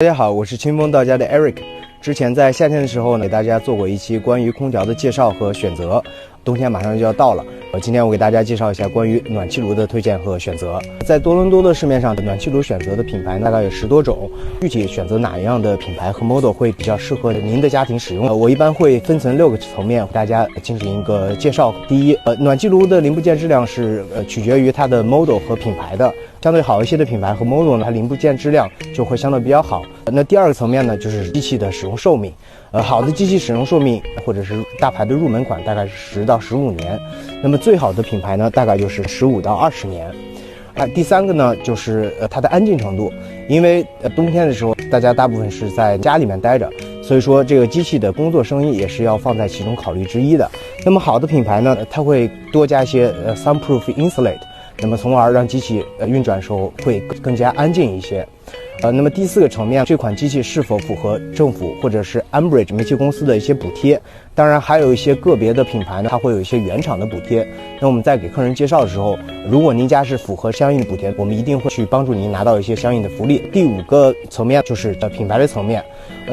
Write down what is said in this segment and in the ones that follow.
大家好，我是清风到家的 Eric。之前在夏天的时候呢，给大家做过一期关于空调的介绍和选择。冬天马上就要到了，今天我给大家介绍一下关于暖气炉的推荐和选择。在多伦多的市面上，暖气炉选择的品牌大概有10多种，具体选择哪一样的品牌和 model 会比较适合您的家庭使用，我一般会分成6个层面，给大家进行一个介绍。第一，暖气炉的零部件质量是取决于它的 model 和品牌的，相对好一些的品牌和 model 呢，它零部件质量就会相对比较好。那第2个层面呢，就是机器的使用寿命。好的机器使用寿命或者是大牌的入门款大概是10到15年，那么最好的品牌呢，大概就是15到20年。第3个呢，就是它的安静程度，因为冬天的时候大家大部分是在家里面待着，所以说这个机器的工作声音也是要放在其中考虑之一的。那么好的品牌呢，它会多加一些soundproof insulate， 那么从而让机器运转的时候会更加安静一些。那么第4个层面，这款机器是否符合政府或者是 Enbridge 煤气公司的一些补贴？当然，还有一些个别的品牌呢，它会有一些原厂的补贴。那我们在给客人介绍的时候，如果您家是符合相应的补贴，我们一定会去帮助您拿到一些相应的福利。第5个层面就是品牌的层面。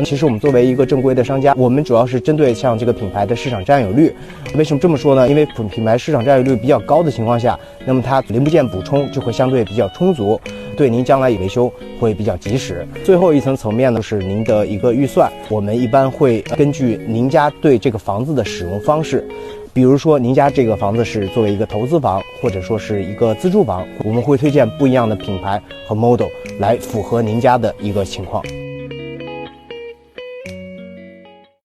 其实我们作为一个正规的商家，我们主要是针对像这个品牌的市场占有率。为什么这么说呢？因为品牌市场占有率比较高的情况下，那么它零部件补充就会相对比较充足，对您将来维修会比较及时。最后一层层面呢，是您的一个预算，我们一般会根据您家对这个房子的使用方式，比如说您家这个房子是作为一个投资房，或者说是一个自住房，我们会推荐不一样的品牌和 model 来符合您家的一个情况。